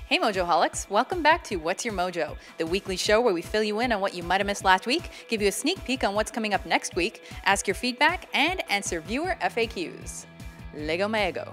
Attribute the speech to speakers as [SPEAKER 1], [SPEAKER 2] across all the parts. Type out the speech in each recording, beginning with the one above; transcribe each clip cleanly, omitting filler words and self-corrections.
[SPEAKER 1] Hey Mojoholics, welcome back to What's Your Mojo, the weekly show where we fill you in on what you might have missed last week, give you a sneak peek on what's coming up next week, ask your feedback, and answer viewer FAQs. Lego Mago.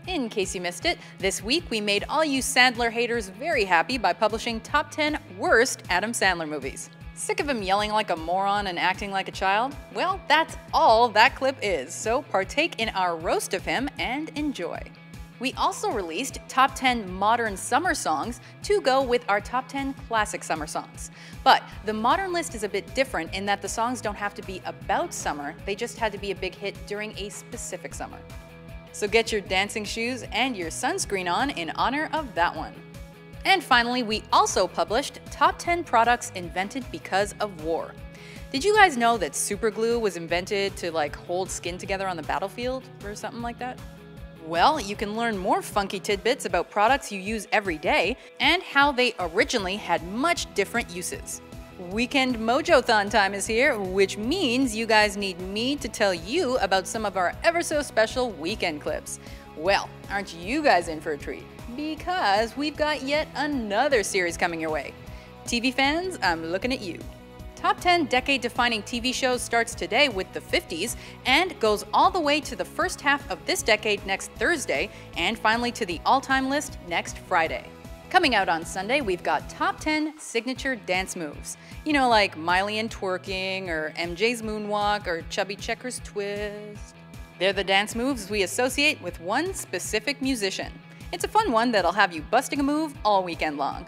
[SPEAKER 1] In case you missed it, this week we made all you Sandler haters very happy by publishing Top 10 Worst Adam Sandler Movies. Sick of him yelling like a moron and acting like a child? Well, that's all that clip is, so partake in our roast of him and enjoy. We also released Top 10 Modern Summer Songs to go with our Top 10 Classic Summer Songs. But the modern list is a bit different in that the songs don't have to be about summer, they just had to be a big hit during a specific summer. So get your dancing shoes and your sunscreen on in honor of that one. And finally, we also published Top 10 Products Invented Because of War. Did you guys know that super glue was invented to hold skin together on the battlefield or something like that? Well, you can learn more funky tidbits about products you use every day and how they originally had much different uses. Weekend Mojo-thon time is here, which means you guys need me to tell you about some of our ever so special weekend clips. Well, aren't you guys in for a treat? Because we've got yet another series coming your way. TV fans, I'm looking at you. Top 10 decade-defining TV shows starts today with the 50s and goes all the way to the first half of this decade next Thursday and finally to the all-time list next Friday. Coming out on Sunday, we've got Top 10 Signature Dance Moves. You know, like Miley and twerking, or MJ's moonwalk, or Chubby Checker's twist. They're the dance moves we associate with one specific musician. It's a fun one that'll have you busting a move all weekend long.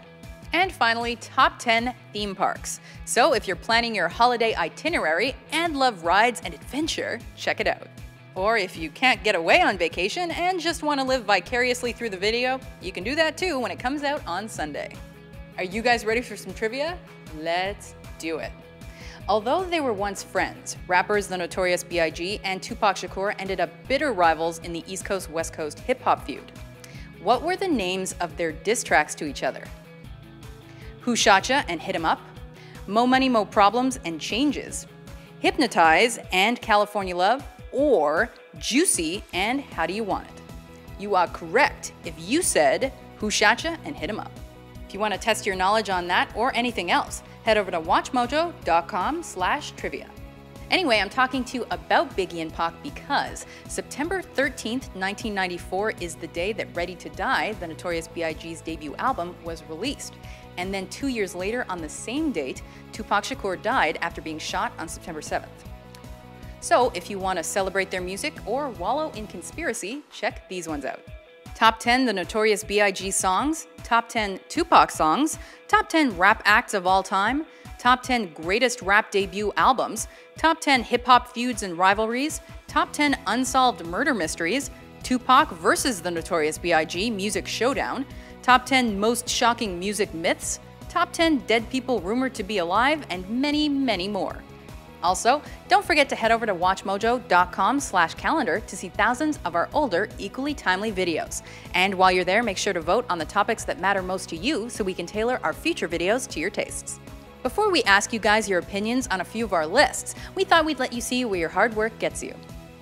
[SPEAKER 1] And finally, Top 10 Theme Parks. So if you're planning your holiday itinerary and love rides and adventure, check it out. Or if you can't get away on vacation and just want to live vicariously through the video, you can do that too when it comes out on Sunday. Are you guys ready for some trivia? Let's do it. Although they were once friends, rappers the Notorious B.I.G. and Tupac Shakur ended up bitter rivals in the East Coast-West Coast hip-hop feud. What were the names of their diss tracks to each other? Who Shotcha and Hit 'Em Up? Mo Money, Mo Problems and Changes? Hypnotize and California Love? Or Juicy and How Do You Want It? You are correct if you said Who Shotcha and Hit 'Em Up. If you want to test your knowledge on that or anything else, head over to WatchMojo.com/trivia. Anyway, I'm talking to you about Biggie and Pac because September 13th, 1994 is the day that Ready to Die, the Notorious B.I.G.'s debut album, was released. And then 2 years later, on the same date, Tupac Shakur died after being shot on September 7th. So if you want to celebrate their music or wallow in conspiracy, check these ones out. Top 10 The Notorious B.I.G. songs, Top 10 Tupac songs, Top 10 rap acts of all time, Top 10 greatest rap debut albums, Top 10 hip-hop feuds and rivalries, Top 10 unsolved murder mysteries, Tupac versus the Notorious B.I.G. Music Showdown, Top 10 most shocking music myths, Top 10 dead people rumored to be alive, and many, many more. Also, don't forget to head over to WatchMojo.com/calendar to see thousands of our older, equally timely videos. And while you're there, make sure to vote on the topics that matter most to you so we can tailor our future videos to your tastes. Before we ask you guys your opinions on a few of our lists, we thought we'd let you see where your hard work gets you.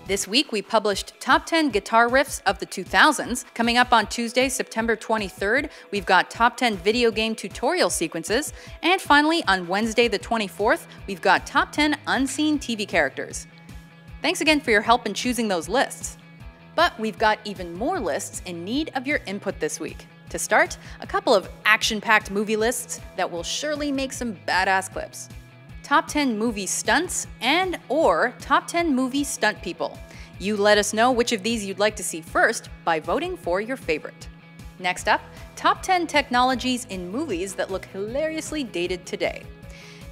[SPEAKER 1] This week, we published Top 10 Guitar Riffs of the 2000s. Coming up on Tuesday, September 23rd, we've got Top 10 Video Game Tutorial Sequences. And finally, on Wednesday the 24th, we've got Top 10 Unseen TV Characters. Thanks again for your help in choosing those lists. But we've got even more lists in need of your input this week. To start, a couple of action-packed movie lists that will surely make some badass clips. Top 10 movie stunts and or Top 10 movie stunt people. You let us know which of these you'd like to see first by voting for your favorite. Next up, Top 10 technologies in movies that look hilariously dated today.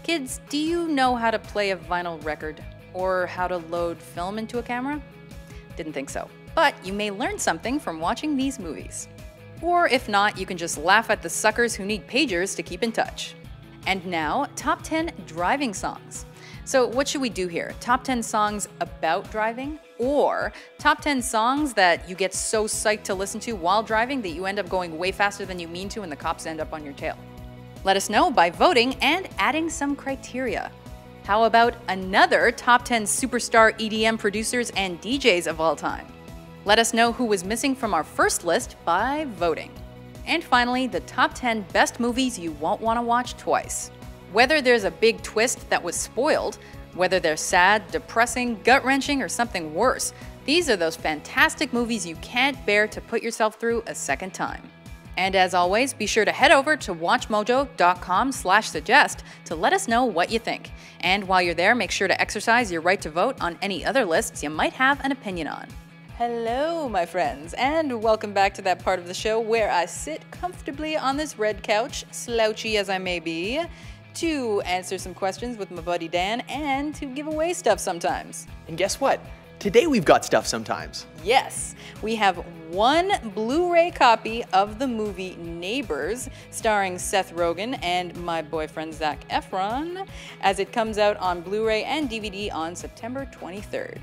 [SPEAKER 1] Kids, do you know how to play a vinyl record? Or how to load film into a camera? Didn't think so. But you may learn something from watching these movies. Or if not, you can just laugh at the suckers who need pagers to keep in touch. And now, Top 10 driving songs. So what should we do here? Top 10 songs about driving? Or top 10 songs that you get so psyched to listen to while driving that you end up going way faster than you mean to and the cops end up on your tail? Let us know by voting and adding some criteria. How about another top 10 superstar EDM producers and DJs of all time? Let us know who was missing from our first list by voting. And finally, the top 10 best movies you won't want to watch twice. Whether there's a big twist that was spoiled, whether they're sad, depressing, gut-wrenching, or something worse, these are those fantastic movies you can't bear to put yourself through a second time. And as always, be sure to head over to WatchMojo.com/suggest to let us know what you think. And while you're there, make sure to exercise your right to vote on any other lists you might have an opinion on. Hello, my friends, and welcome back to that part of the show where I sit comfortably on this red couch, slouchy as I may be, to answer some questions with my buddy Dan and to give away stuff sometimes.
[SPEAKER 2] And guess what? Today we've got stuff sometimes.
[SPEAKER 1] Yes, we have one Blu-ray copy of the movie Neighbors, starring Seth Rogen and my boyfriend Zac Efron, as it comes out on Blu-ray and DVD on September 23rd.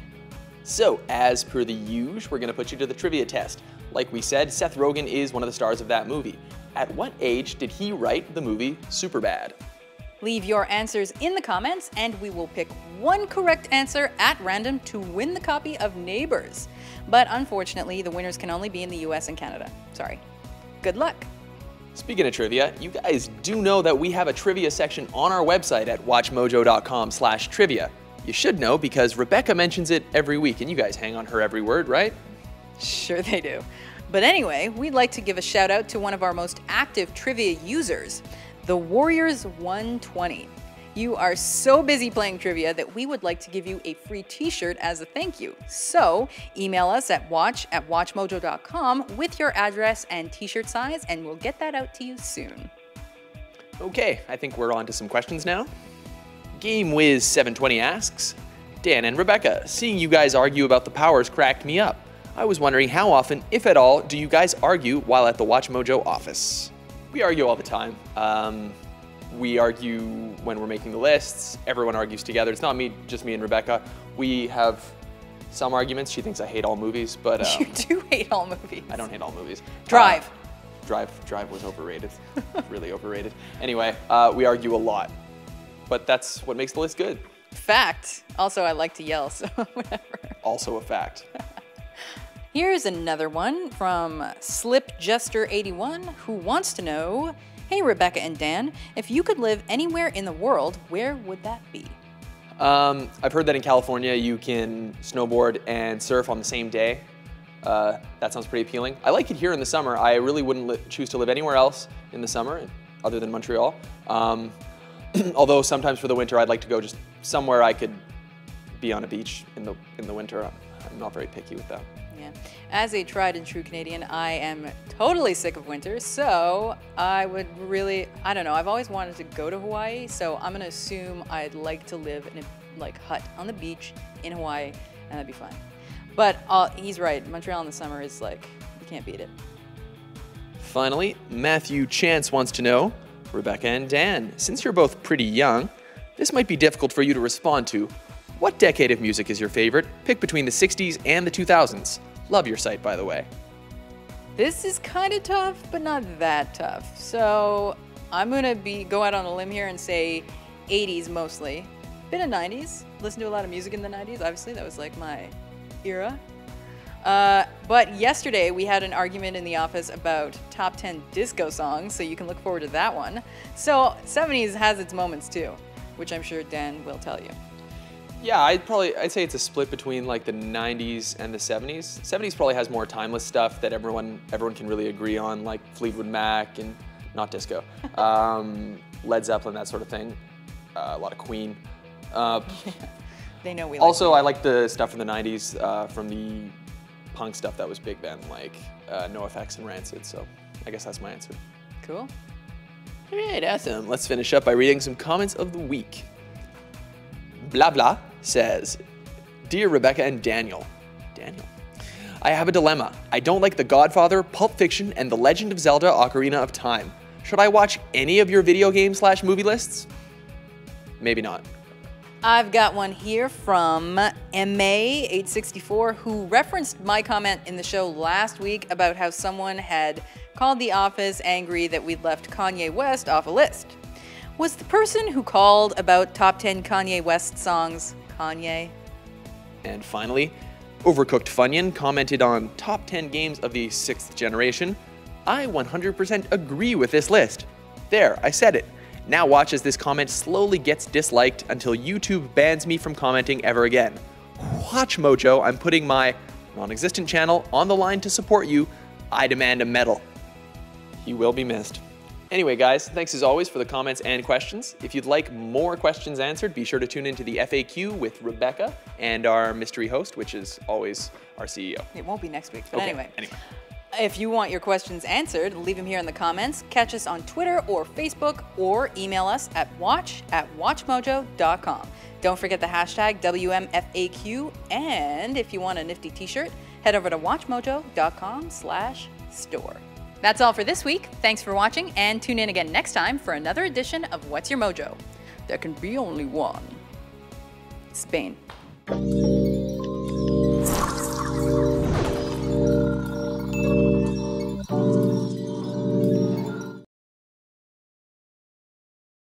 [SPEAKER 2] So, as per the usual, we're going to put you to the trivia test. Like we said, Seth Rogen is one of the stars of that movie. At what age did he write the movie Superbad?
[SPEAKER 1] Leave your answers in the comments, and we will pick one correct answer at random to win the copy of Neighbors. But unfortunately, the winners can only be in the US and Canada. Sorry. Good luck.
[SPEAKER 2] Speaking of trivia, you guys do know that we have a trivia section on our website at WatchMojo.com/trivia. You should know because Rebecca mentions it every week, and you guys hang on her every word, right?
[SPEAKER 1] Sure they do. But anyway, we'd like to give a shout out to one of our most active trivia users, the Warriors 120. You are so busy playing trivia that we would like to give you a free t-shirt as a thank you. So email us at watch@WatchMojo.com with your address and t-shirt size, and we'll get that out to you soon.
[SPEAKER 2] Okay, I think we're on to some questions now. GameWiz720 asks, Dan and Rebecca, seeing you guys argue about the powers cracked me up. I was wondering how often, if at all, do you guys argue while at the WatchMojo office? We argue all the time. We argue when we're making the lists. Everyone argues together. It's not just me and Rebecca. We have some arguments. She thinks I hate all movies, but
[SPEAKER 1] you do hate all movies.
[SPEAKER 2] I don't hate all movies.
[SPEAKER 1] Drive.
[SPEAKER 2] Drive was overrated. Really overrated. Anyway, we argue a lot. But that's what makes the list good.
[SPEAKER 1] Fact. Also, I like to yell, so whatever.
[SPEAKER 2] Also a fact.
[SPEAKER 1] Here's another one from SlipJester81, who wants to know, hey Rebecca and Dan, if you could live anywhere in the world, where would that be?
[SPEAKER 2] I've heard that in California you can snowboard and surf on the same day. That sounds pretty appealing. I like it here in the summer. I really wouldn't choose to live anywhere else in the summer other than Montreal. Although sometimes for the winter I'd like to go just somewhere I could be on a beach in the winter. I'm not very picky with that.
[SPEAKER 1] Yeah. As a tried and true Canadian, I am totally sick of winter, so I would really, I don't know, I've always wanted to go to Hawaii, so I'm gonna assume I'd like to live in a hut on the beach in Hawaii, and that'd be fine. But he's right, Montreal in the summer is you can't beat it.
[SPEAKER 2] Finally, Matthew Chance wants to know, Rebecca and Dan, since you're both pretty young, this might be difficult for you to respond to. What decade of music is your favorite? Pick between the 60s and the 2000s. Love your site, by the way.
[SPEAKER 1] This is kind of tough, but not that tough. So I'm gonna go out on a limb here and say 80s mostly. Bit of 90s. Listened to a lot of music in the 90s. Obviously, that was my era. But yesterday we had an argument in the office about top 10 disco songs, so you can look forward to that one. So 70s has its moments too, which I'm sure Dan will tell you.
[SPEAKER 2] Yeah, I'd say it's a split between the 90s and the 70s. 70s probably has more timeless stuff that everyone can really agree on, like Fleetwood Mac and not disco, Led Zeppelin, that sort of thing. A lot of Queen.
[SPEAKER 1] They know we like
[SPEAKER 2] also, I like the stuff from the 90s, from the punk stuff that was big then, like NoFX and Rancid, so I guess that's my answer.
[SPEAKER 1] Cool.
[SPEAKER 2] All right, awesome. Let's finish up by reading some comments of the week. Blah Blah says, Dear Rebecca and Daniel, I have a dilemma. I don't like The Godfather, Pulp Fiction, and The Legend of Zelda Ocarina of Time. Should I watch any of your video game/movie lists? Maybe not.
[SPEAKER 1] I've got one here from MA864, who referenced my comment in the show last week about how someone had called the office angry that we'd left Kanye West off a list. Was the person who called about top 10 Kanye West songs Kanye?
[SPEAKER 2] And finally, Overcooked commented on top 10 games of the 6th generation. I 100% agree with this list. There, I said it. Now watch as this comment slowly gets disliked until YouTube bans me from commenting ever again. WatchMojo, I'm putting my non-existent channel on the line to support you. I demand a medal. He will be missed. Anyway, guys, thanks as always for the comments and questions. If you'd like more questions answered, be sure to tune into the FAQ with Rebecca and our mystery host, which is always our CEO.
[SPEAKER 1] It won't be next week, but
[SPEAKER 2] Okay,
[SPEAKER 1] anyway. If you want your questions answered, leave them here in the comments. Catch us on Twitter or Facebook, or email us at watch@WatchMojo.com. Don't forget the hashtag WMFAQ, and if you want a nifty t-shirt, head over to WatchMojo.com/store. That's all for this week. Thanks for watching, and tune in again next time for another edition of What's Your Mojo? There can be only one. Spain.